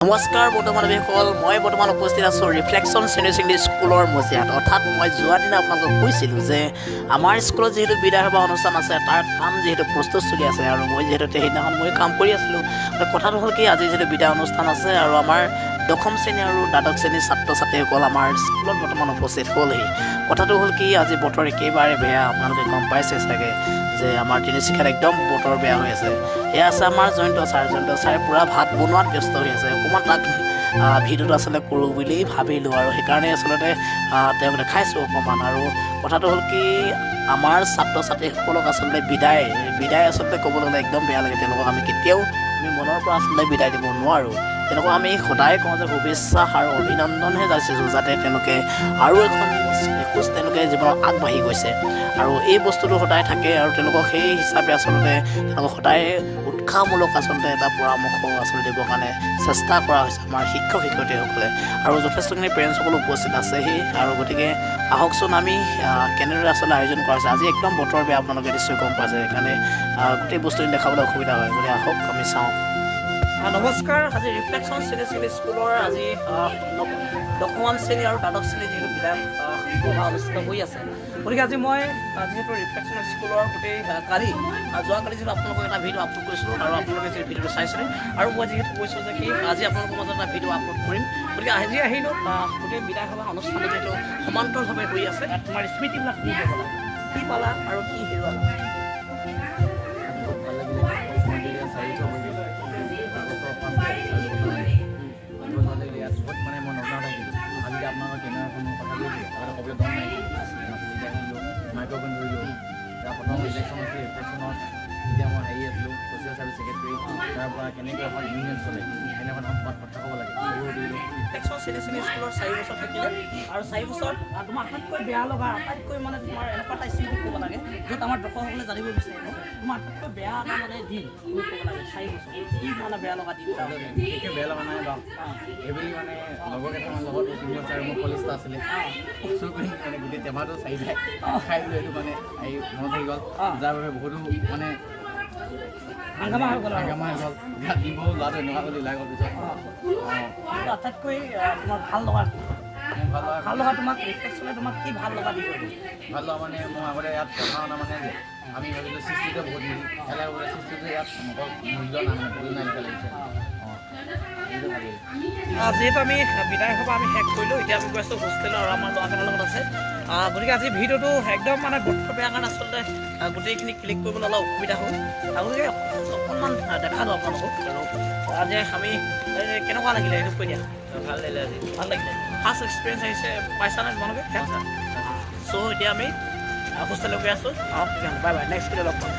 নমস্কাৰ বৰ্তমানসকল মই বৰ্তমান উপস্থিত আছোঁ ৰিফ্লেকশ্যন ছিনিয়ৰ ছেকেণ্ডেৰী স্কুলৰ মজিয়াত। অৰ্থাৎ মই যোৱা দিনা আপোনালোকক কৈছিলোঁ যে আমাৰ স্কুলত যিহেতু বিদায় সভা অনুষ্ঠান আছে তাৰ কাম যিহেতু প্ৰস্তুত চলি আছে আৰু মই যিহেতু সেইদিনাখন মই কাম কৰি আছিলোঁ। কথাটো হ'ল কি আজি যিহেতু বিদায় অনুষ্ঠান আছে আৰু আমাৰ দশম শ্ৰেণী আৰু দ্বাদশ শ্ৰেণীৰ ছাত্ৰ ছাত্ৰীসকল আমাৰ স্কুলত বৰ্তমান উপস্থিত হ'লহি। কথাটো হ'ল কি আজি বতৰ একেবাৰে বেয়া, আপোনালোকে গম পাইছে চাগে যে আমাৰ তিনিচুকীয়াত একদম বতৰ বেয়া হৈ আছে। এয়া আছে আমাৰ জয়ন্ত ছাৰে পূৰা ভাত বনোৱাত ব্যস্ত হৈ আছে। অকণমান তাক ভিডিঅ'টো আচলতে কৰোঁ বুলি ভাবিলোঁ আৰু সেইকাৰণে আচলতে তেওঁক দেখাইছোঁ অকণমান। আৰু কথাটো হ'ল কি আমাৰ ছাত্ৰ ছাত্ৰীসকলক আচলতে বিদায় আচলতে ক'বলৈ গ'লে একদম বেয়া লাগে। তেওঁলোকক আমি কেতিয়াও মনৰ পৰা আচলতে বিদায় দিব নোৱাৰোঁ। তেওঁলোকক আমি সদায় কওঁ যে শুভেচ্ছা আৰু অভিনন্দনহে যাচিছোঁ যাতে তেওঁলোকে আৰু এখোজ তেওঁলোকে জীৱনত আগবাঢ়ি গৈছে আৰু এই বস্তুটো সদায় থাকে আৰু তেওঁলোকক সেই হিচাপে আচলতে তেওঁলোকক সদায় উৎসাহমূলক আচলতে এটা পৰামৰ্শ আচলতে দিবৰ কাৰণে চেষ্টা কৰা হৈছে আমাৰ শিক্ষক শিক্ষয়িত্ৰীসকলে। আৰু যথেষ্টখিনি পেৰেণ্টছসকলো উপস্থিত আছেহি আৰু গতিকে আহকচোন আমি কেনেদৰে আচলতে আয়োজন কৰা হৈছে। আজি একদম বতৰ বেয়া, আপোনালোকে নিশ্চয় গম পাইছে, সেইকাৰণে গোটেই বস্তুখিনি দেখাবলৈ অসুবিধা হয়। গতিকে আহক আমি চাওঁ। নমস্কাৰ, আজি ৰিফ্লেকশ্যন ছিনিয়ৰ ছেকেণ্ডেৰী স্কুলৰ আজি দশম শ্ৰেণী আৰু দ্বাদশ শ্ৰেণী যিহেতু বিদায় সভা অনুষ্ঠিত হৈ আছে, গতিকে আজি মই যিহেতু ৰিফ্লেকশ্যন স্কুলৰ গোটেই যোৱাকালি যিহেতু আপোনালোকক এটা ভিডিঅ' আপলোড কৰিছিলোঁ আৰু আপোনালোকে যিহেতু ভিডিঅ'টো চাইছিলে আৰু মই যিহেতু কৈছোঁ যে কি আজি আপোনালোকৰ মাজত এটা ভিডিঅ' আপলোড কৰিম। গতিকে আজি আহিলোঁ গোটেই বিদায় সভা অনুষ্ঠানটো যিহেতু সমান্তৰভাৱে হৈ আছে। তোমাৰ স্মৃতিবিলাক কি পালা আৰু কি হেৰুৱালা? মাইক্ৰ'ফোন ধৰিলোঁ, প্ৰথম ইলেকশ্যন আছিল, ইলেকশ্যনত যেতিয়া মই আছিলোঁ ছ'চিয়েল ছাৰ্ভিচ ছেক্ৰেটেৰী, তাৰ পৰা কেনেকৈ এখন ইউনিয়ন চলে সেনেখন সম্পাদ কথা ক'ব লাগে সেইবোৰ দিলোঁ। ৰিফ্লেকশ্যন ছিনিয়ৰ ছেকেণ্ডেৰী স্কুলৰ 4 বছৰ থাকিলে আৰু 4 বছৰত তোমাৰ আটাইতকৈ বেয়া লগা আটাইতকৈ মানে তোমাৰ এনেকুৱা এটা স্মৃতি ক'ব লাগে য'ত আমাৰ দৰ্শকসকলে জানিব বিচাৰিব তোমাৰ আটাইতকৈ বেয়া এটা মানে দিন তুমি ক'ব লাগে 4 বছৰ কি মানে বেয়া লগা দিন এটা বিশেষকৈ বেয়া লগা নাই বা এইবুলি মানে লগৰ কেইটামান লগত তিনিজন চাৰি মোৰ কলেজটা আছিলে চুৰ কৰি মানে গোটেই টেমাটো চাৰি খাই দিলোঁ। এইটো মানে এই মনত থাকি গ'ল, যাৰ বাবে বহুতো মানে হাংগামা হৈ গ'ল দিব ল'ৰাটো এনেকুৱা কৰি ওলাই গ'ল পিছত। আটাইতকৈ তোমাৰ ভাল লগা তোমাক ৰিফ্লেকশ্যনে তোমাক কি ভাল লগা দি কৰিলে? ভাল লগা মানে মই আগতে ইয়াত পঢ়া শুনা মানে যে আমি ভাবিলোঁ সৃষ্টিটো বহুত মিলি খেলা বোলে সৃষ্টিটো ইয়াত মূল্য নাই মানে ভুল নাই এনেকুৱা লাগিছে। যিহেতু আমি বিদায় সভা আমি শেষ কৰিলোঁ, এতিয়া আমি গৈ আছোঁ হোষ্টেলৰ আৰু আমাৰ ল'ৰাজনৰ লগত আছে। গতিকে আজি ভিডিঅ'টো একদম মানে বতৰ বেয়া কাৰণে আচলতে গোটেইখিনি ক্লিক কৰিবলৈ অলপ অসুবিধা হ'ল। গতিকে অকণমান দেখালোঁ আপোনালোকক। আৰু আজি আমি কেনেকুৱা লাগিলে সেইটো কৈ দিয়া। ভাল লাগিলে আজি, ভাল লাগিলে। ফাৰ্ষ্ট এক্সপিৰিয়েঞ্চ আহিছে পাইছানে তোমালোকে? চ' এতিয়া আমি হোষ্টেললৈ গৈ আছোঁ। বাই বাই, নেক্সট ভিডিঅ' লগ পাম।